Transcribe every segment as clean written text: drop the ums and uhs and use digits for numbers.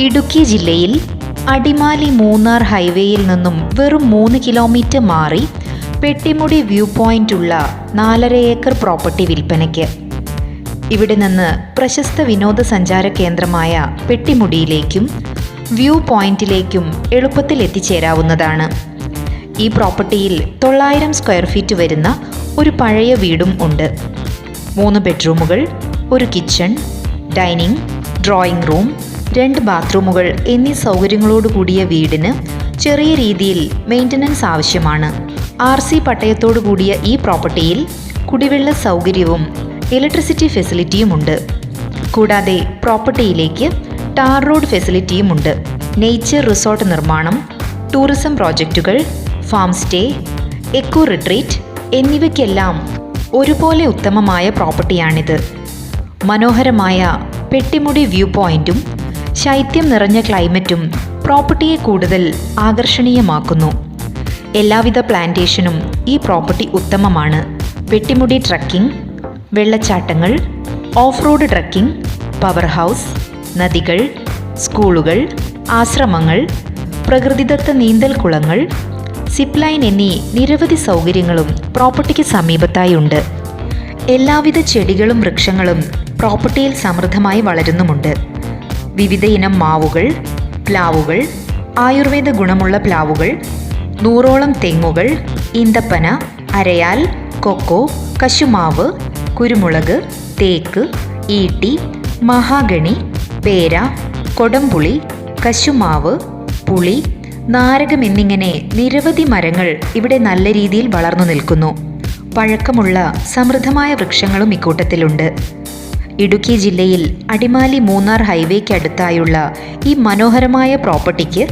ഇടുക്കി ജില്ലയിൽ അടിമാലി മൂന്നാർ ഹൈവേയിൽ നിന്നും വെറും 3 കിലോമീറ്റർ മാറി പെട്ടിമുടി വ്യൂ പോയിന്റ് ഉള്ള 4.5 ഏക്കർ പ്രോപ്പർട്ടി വിൽപ്പനയ്ക്ക്. ഇവിടെ നിന്ന് പ്രശസ്ത വിനോദസഞ്ചാര കേന്ദ്രമായ പെട്ടിമുടിയിലേക്കും വ്യൂ പോയിന്റിലേക്കും എളുപ്പത്തിൽ എത്തിച്ചേരാവുന്നതാണ്. ഈ പ്രോപ്പർട്ടിയിൽ 900 സ്ക്വയർ ഫീറ്റ് വരുന്ന ഒരു പഴയ വീടും ഉണ്ട്. 3 ബെഡ്റൂമുകൾ, ഒരു കിച്ചൺ, ഡൈനിങ്, ഡ്രോയിങ് റൂം, 2 ബാത്റൂമുകൾ എന്നീ സൗകര്യങ്ങളോട് കൂടിയ വീടിന് ചെറിയ രീതിയിൽ മെയിൻ്റനൻസ് ആവശ്യമാണ്. RC പട്ടയത്തോടു കൂടിയ ഈ പ്രോപ്പർട്ടിയിൽ കുടിവെള്ള സൗകര്യവും ഇലക്ട്രിസിറ്റി ഫെസിലിറ്റിയുമുണ്ട്. കൂടാതെ പ്രോപ്പർട്ടിയിലേക്ക് ടാർ റോഡ് ഫെസിലിറ്റിയുമുണ്ട്. നേച്ചർ റിസോർട്ട് നിർമ്മാണം, ടൂറിസം പ്രോജക്റ്റുകൾ, ഫാം സ്റ്റേ, എക്കോ റിട്രീറ്റ് എന്നിവയ്ക്കെല്ലാം ഒരുപോലെ ഉത്തമമായ പ്രോപ്പർട്ടിയാണിത്. മനോഹരമായ പെട്ടിമുടി വ്യൂ പോയിന്റും ശൈത്യം നിറഞ്ഞ ക്ലൈമറ്റും പ്രോപ്പർട്ടിയെ കൂടുതൽ ആകർഷണീയമാക്കുന്നു. എല്ലാവിധ പ്ലാന്റേഷനും ഈ പ്രോപ്പർട്ടി ഉത്തമമാണ്. പെട്ടിമുടി ട്രക്കിംഗ്, വെള്ളച്ചാട്ടങ്ങൾ, off road trekking, power house, നദികൾ, സ്കൂളുകൾ, ആശ്രമങ്ങൾ, പ്രകൃതിദത്ത നീന്തൽക്കുളങ്ങൾ, സിപ്പ് ലൈൻ എന്നീ നിരവധി സൗകര്യങ്ങളും പ്രോപ്പർട്ടിക്ക് സമീപത്തായി ഉണ്ട്. എല്ലാവിധ ചെടികളും വൃക്ഷങ്ങളും പ്രോപ്പർട്ടിയിൽ സമൃദ്ധമായി വളരുന്നുമുണ്ട്. വിവിധ ഇനം മാവുകൾ, പ്ലാവുകൾ, ആയുർവേദ ഗുണമുള്ള പ്ലാവുകൾ, 100ഓളം തെങ്ങുകൾ, ഈന്തപ്പന, അരയാൽ, കൊക്കോ, കശുമാവ്, കുരുമുളക്, തേക്ക്, ഈട്ടി, മഹാഗണി, പേര, കൊടംപുളി, കശുമാവ്, പുളി, നാരകം എന്നിങ്ങനെ നിരവധി മരങ്ങൾ ഇവിടെ നല്ല രീതിയിൽ വളർന്നു നിൽക്കുന്നു. പഴക്കമുള്ള സമൃദ്ധമായ വൃക്ഷങ്ങളും ഇക്കൂട്ടത്തിലുണ്ട്. ഇടുക്കി ജില്ലയിൽ അടിമാലി മൂന്നാർ ഹൈവേക്കടുത്തായുള്ള ഈ മനോഹരമായ പ്രോപ്പർട്ടിക്ക്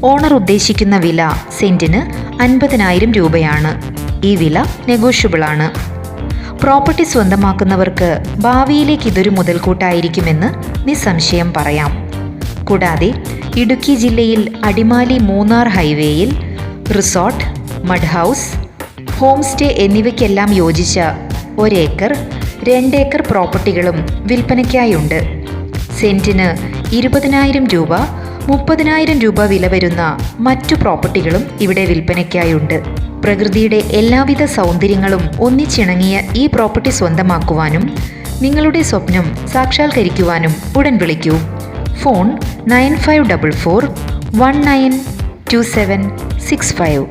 ഓണർ ഉദ്ദേശിക്കുന്ന വില സെന്റിന് 50,000 രൂപയാണ്. ഈ വില നെഗോഷ്യബിളാണ്. പ്രോപ്പർട്ടി സ്വന്തമാക്കുന്നവർക്ക് ഭാവിയിലേക്ക് ഇതൊരു മുതൽക്കൂട്ടായിരിക്കുമെന്ന് നിസ്സംശയം പറയാം. കൂടാതെ ഇടുക്കി ജില്ലയിൽ അടിമാലി മൂന്നാർ ഹൈവേയിൽ resort, mud house, home stay എന്നിവയ്ക്കെല്ലാം യോജിച്ച 1 ഏക്കർ, 2 ഏക്കർ പ്രോപ്പർട്ടികളും വിൽപ്പനയ്ക്കായുണ്ട്. സെന്റിന് 20,000 രൂപ, 30,000 രൂപ വില വരുന്ന മറ്റു പ്രോപ്പർട്ടികളും ഇവിടെ വിൽപ്പനയ്ക്കായുണ്ട്. പ്രകൃതിയുടെ എല്ലാവിധ സൗന്ദര്യങ്ങളും ഒന്നിച്ചിണങ്ങിയ ഈ പ്രോപ്പർട്ടി സ്വന്തമാക്കുവാനും നിങ്ങളുടെ സ്വപ്നം സാക്ഷാത്കരിക്കുവാനും ഉടൻ വിളിക്കൂ. ഫോൺ 9544 192765.